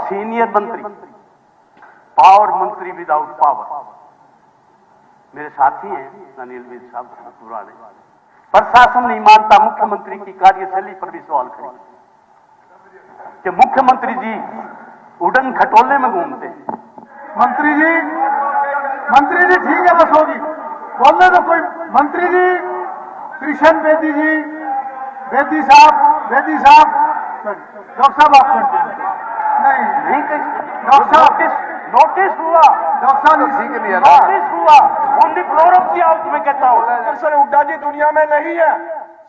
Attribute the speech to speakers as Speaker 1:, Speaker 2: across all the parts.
Speaker 1: Senior मंत्री, power मंत्री without power, मेरे साथी हैं अनिल विज साहब पुराने। प्रशासन नहीं मानता मुख्यमंत्री की कार्यशैली पर भी सवाल खड़े कि मुख्यमंत्री जी उड़न खटोले में घूमते।
Speaker 2: मंत्री जी ठीक है, बस होगी बोलने तो कोई। मंत्री जी कृष्ण बेदी जी, बेदी साहब डॉक्टर साहब आप कंटिन्यू। नहीं डॉक्टर साहब
Speaker 1: नोटिस हुआ,
Speaker 2: डॉक्टर साहब
Speaker 3: ठीक है भैया,
Speaker 1: नोटिस हुआ on the floor of the house में कहता हूँ।
Speaker 4: कृष्ण हुड्डा जी दुनिया में नहीं है।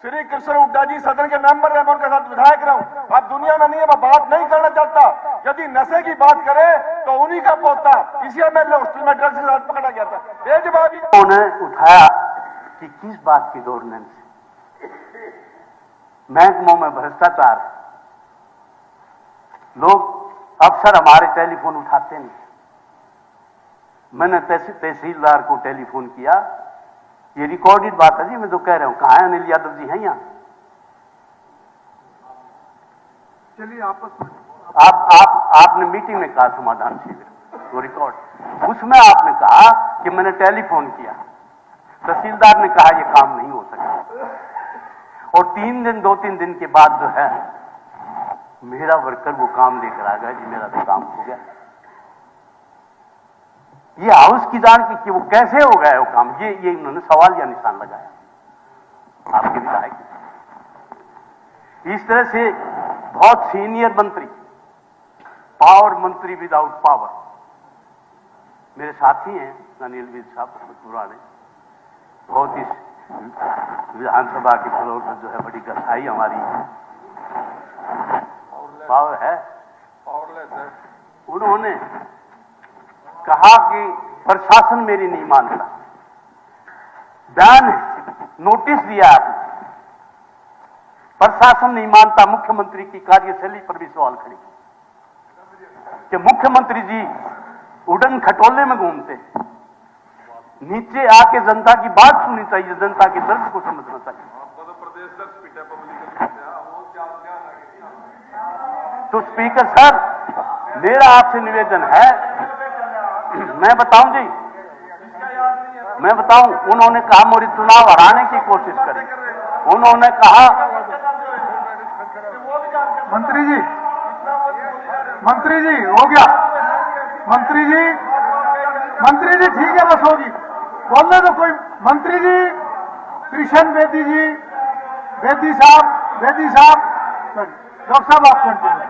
Speaker 4: श्री कृष्ण हुड्डा जी सदन के मेंबर है, मैं उनके साथ विधायक रहा हूँ। अब दुनिया में नहीं है, मैं बात नहीं करना चाहता। यदि नशे की बात करें तो उन्हीं का पोता इसी एमएलए हॉस्टल में ड्रग्स के साथ पकड़ा गया था। बेजवाबी
Speaker 1: उन्होंने उठाया कि किस बात की गवर्नेंस, महकमों में भ्रष्टाचार, लोग अफसर हमारे टेलीफोन उठाते नहीं। मैंने तहसीलदार को टेलीफोन किया, ये रिकॉर्डेड बात है जी, मैं तो कह रहा हूं। कहां है अनिल यादव जी? हैं यहां?
Speaker 2: चलिए आपस में
Speaker 1: आपने मीटिंग में कहा समाधान शिविर, वो रिकॉर्ड, उसमें आपने कहा कि मैंने टेलीफोन किया, तहसीलदार ने कहा यह काम नहीं हो सका। और 2-3 दिन के बाद जो है मेरा वर्कर वो काम लेकर आ गया जी, मेरा तो काम हो गया। ये हाउस की जान की कि वो कैसे हो गया वो काम, ये उन्होंने सवाल या निशान लगाया आपके विधायक। इस तरह से बहुत सीनियर मंत्री, पावर मंत्री विदाउट पावर, मेरे साथी हैं अनिल विज साहब पुराने। बहुत इस विधानसभा के फ्लोर पर जो है बड़ी गहराई हमारी पावर है। उन्होंने कहा कि प्रशासन मेरी नहीं मानता, बयान नोटिस दिया आपने, प्रशासन नहीं मानता मुख्यमंत्री की कार्यशैली पर भी सवाल खड़े कि मुख्यमंत्री जी उड़न खटोले में घूमते। नीचे आके जनता की बात सुननी चाहिए, जनता के दर्द को समझना चाहिए। तो स्पीकर सर, मेरा आपसे निवेदन है, मैं बताऊं जी, मैं बताऊं, उन्होंने कहा मोरी चुनाव हराने की कोशिश करी। उन्होंने कहा
Speaker 2: मंत्री जी हो गया। मंत्री जी ठीक है, बस होगी बोलने तो कोई। मंत्री जी कृष्ण बेदी जी, बेदी साहब डॉक्टर साहब आप कंटिन्यू।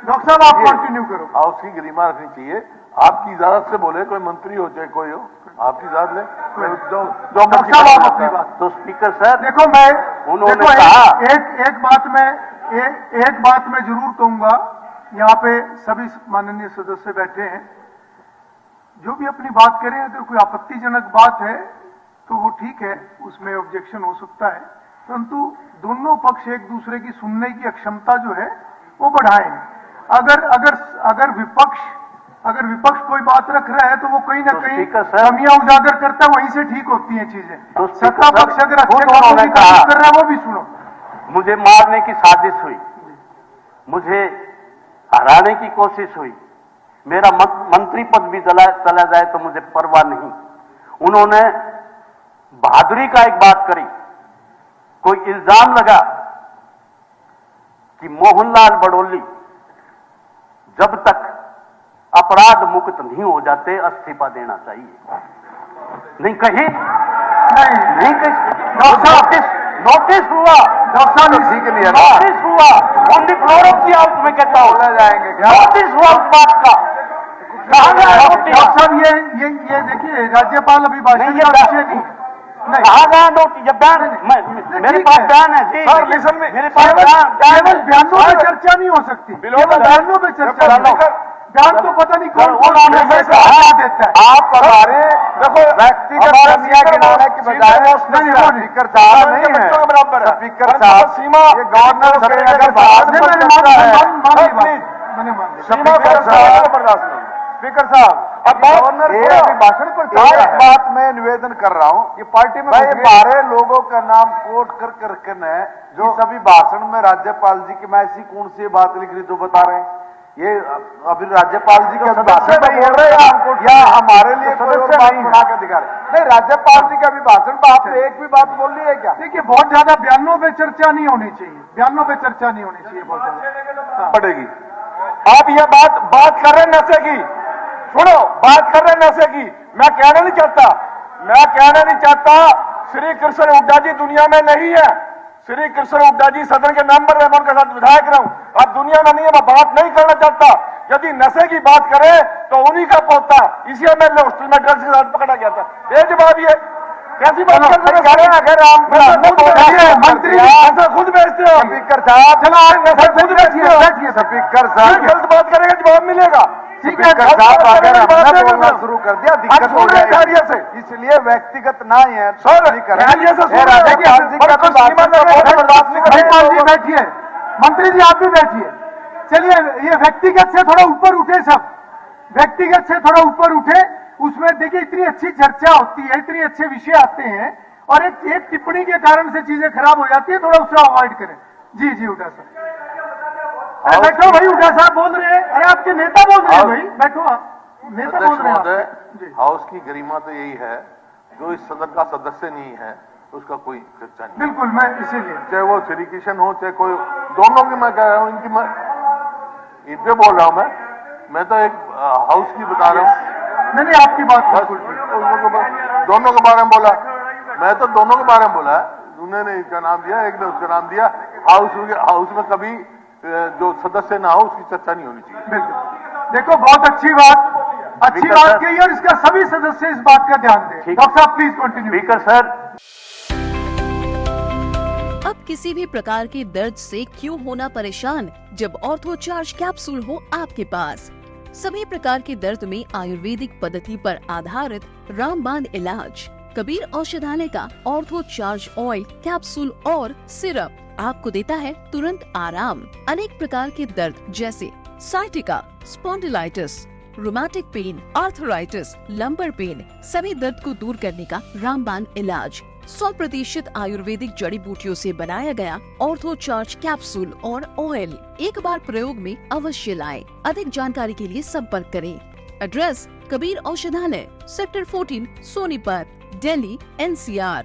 Speaker 2: डॉक्टर साहब आप कंटिन्यू करो।
Speaker 3: हाउस की गरिमा रखनी चाहिए। आपकी इजाजत से बोले, कोई मंत्री हो चाहे कोई हो, आपकी इजाजत ले जो
Speaker 2: डॉक्टर साहब आप अपनी बात।
Speaker 1: तो स्पीकर सर
Speaker 2: देखो मैं
Speaker 1: उन्होंने कहा
Speaker 2: एक बात मैं जरूर कहूंगा, यहाँ पे सभी माननीय सदस्य बैठे हैं, जो भी अपनी बात करें, अगर कोई आपत्तिजनक बात है तो वो ठीक है, उसमें ऑब्जेक्शन हो सकता है, परंतु दोनों पक्ष एक दूसरे की सुनने की अक्षमता जो है वो बढ़ाएं। अगर विपक्ष कोई बात रख रहा है तो वो कहीं ना कहीं कमियां उजागर करता है, वहीं से ठीक होती हैं चीजें। सत्ता पक्ष अगर अच्छे कामों की तारीफ कर रहा है वो भी सुनो।
Speaker 1: मुझे मारने की साजिश हुई, मुझे हराने की कोशिश हुई, मेरा मंत्री पद भी चला जाए तो मुझे परवाह नहीं। उन्होंने बहादुरी का एक बात करी, कोई इल्जाम लगा कि मोहनलाल बड़ोली जब तक अपराध मुक्त नहीं हो जाते इस्तीफा देना चाहिए। नहीं कही नोटिस हुआ,
Speaker 3: ठीक है भैया,
Speaker 1: नोटिस हुआ on the floor of the house में कहता हूं,
Speaker 3: जाएंगे
Speaker 1: नोटिस हुआ उस बात का।
Speaker 2: डॉक्टर साहब ये देखिए, राज्यपाल अभिभाषण का विषय नहीं।
Speaker 1: कहा गया नोटिस, बयान मेरे पास बयान है जी, मेरे पास
Speaker 2: केवल बयानों पे चर्चा नहीं हो सकती, बयानों पे चर्चा। बयान तो पता नहीं कौन देता है।
Speaker 3: आप हमारे देखो व्यक्तिगत कमियां गिनाने की बजाय स्पीकर साहब नहीं है, स्पीकर साहब सीमा, ये गवर्नर सभा अगर बात में
Speaker 2: मैंने मान लिया।
Speaker 3: स्पीकर साहब स्पीकर साहब,
Speaker 4: अब बात-
Speaker 3: गवर्नर
Speaker 4: ये
Speaker 3: को
Speaker 4: अभी भाषण पर चल रहा
Speaker 3: एक
Speaker 4: है।
Speaker 3: बात मैं निवेदन कर रहा हूँ,
Speaker 4: ये पार्टी में
Speaker 3: भाई
Speaker 4: घुस गए।
Speaker 3: बारह लोगों का नाम कोट कर करके न जो सभी भाषण में राज्यपाल जी की मैं ऐसी कौन सी बात लिख रही जो बता रहे हैं, ये अभी राज्यपाल जी के भाषण में बोल रहे हैं या हमारे लिए कोई और बात बना के दिखा रहे? नहीं, राज्यपाल जी के अभिभाषण में आपने एक भी बात बोल ली है क्या?
Speaker 2: देखिए, बहुत ज्यादा बयानों पे चर्चा नहीं होनी चाहिए, बयानों पे चर्चा नहीं होनी चाहिए बहुत ज्यादा।
Speaker 4: पड़ेगी। आप ये बात कर रहे हैं नशे की, सुनो, बात कर रहे हैं नशे की। मैं कहना नहीं चाहता श्री कृष्ण हुड्डा जी दुनिया में नहीं है। श्री कृष्ण हुड्डा जी सदन के मेंबर है, मैं उनके साथ विधायक रहूं। अब दुनिया में नहीं है, मैं बात नहीं करना चाहता। यदि नशे की बात करें तो उन्हीं का पोता इसी एमएलए हॉस्टल में ड्रग्स के साथ पकड़ा गया था। बेजवाब ये कैसी बात कर रहे हैं? अगर मंत्री खुद बेचते हो,
Speaker 3: स्पीकर साहब,
Speaker 4: नशा खुद बेचते हो।
Speaker 3: स्पीकर साहब,
Speaker 4: गलत बात करेगा जवाब मिलेगा।
Speaker 2: ठीक है,
Speaker 3: स्पीकर साहब, अगर हमने बोलना
Speaker 4: सर,
Speaker 3: शुरू कर दिया दिक्कत
Speaker 4: आप
Speaker 3: हो
Speaker 4: सुन रहे हैं
Speaker 3: जाएगी।
Speaker 4: खैरियत से?
Speaker 3: इसलिए व्यक्तिगत ना ही है
Speaker 4: सर,
Speaker 3: नहीं करें।
Speaker 4: खैरियत से सुन
Speaker 3: ये
Speaker 4: रहे हैं।
Speaker 3: राज्यपाल जी
Speaker 4: पर
Speaker 3: का
Speaker 4: कुछ
Speaker 3: बात
Speaker 4: सीमा तक बहुत बर्दाश्त नहीं करेंगे।
Speaker 2: राज्यपाल जी बैठिए, मंत्री जी आप भी बैठिए। चलिए, ये व्यक्तिगत से थोड़ा ऊपर उठे, सब व्यक्तिगत से थोड़ा ऊपर उठे। उसमें देखिए, इतनी अच्छी चर्चा होती है, इतने अच्छे विषय आते हैं और एक टिप्पणी के कारण से चीजें खराब हो जाती है, थोड़ा उससे अवॉइड करें। जी जी, उठा साहब, अरे बैठो भाई, उठा साहब बोल रहे हैं। अरे आपके नेता बोल रहे हैं भाई, बैठो आप, नेता बोल रहे हैं आप। जी,
Speaker 5: हाउस की गरिमा तो यही है, जो इस सदन का सदस्य नहीं है उसका कोई चर्चा नहीं।
Speaker 2: बिल्कुल, मैं इसीलिए
Speaker 5: चाहे वो श्री किशन हो चाहे कोई, दोनों की मैं कह रहा हूँ, इनकी मैं इनपे बोल रहा हूँ। मैं तो एक हाउस की बता रहा हूँ।
Speaker 2: नहीं, आपकी बात
Speaker 5: बस
Speaker 2: बिल्कुल ठीक।
Speaker 5: दोनों के बारे में बोला, मैं तो दोनों के बारे में बोला है। उन्होंने इसका नाम दिया, एक ने उसका नाम दिया। हाउस में कभी जो सदस्य ना हो उसकी चर्चा नहीं होनी चाहिए।
Speaker 2: बिल्कुल, देखो बहुत अच्छी बात कही और इसका सभी सदस्य इस बात का ध्यान दें। डॉक्टर साहब प्लीज कंटिन्यू।
Speaker 1: स्पीकर सर,
Speaker 6: अब किसी भी प्रकार के दर्द से क्यों होना परेशान, जब ऑर्थो चार्ज कैप्सूल हो आपके पास। सभी प्रकार के दर्द में आयुर्वेदिक पद्धति पर आधारित रामबाण इलाज। कबीर औषधालय का ऑर्थो चार्ज ऑयल, कैप्सूल और सिरप आपको देता है तुरंत आराम। अनेक प्रकार के दर्द जैसे sciatica, spondylitis, rheumatic pain, arthritis, lumbar pain, सभी दर्द को दूर करने का रामबाण इलाज 100% आयुर्वेदिक जड़ी बूटियों से बनाया गया ऑर्थो चार्ज कैप्सूल और ऑयल एक बार प्रयोग में अवश्य लाएं। अधिक जानकारी के लिए संपर्क करें। एड्रेस: कबीर औषधालय, सेक्टर 14, सोनीपत, दिल्ली, NCR।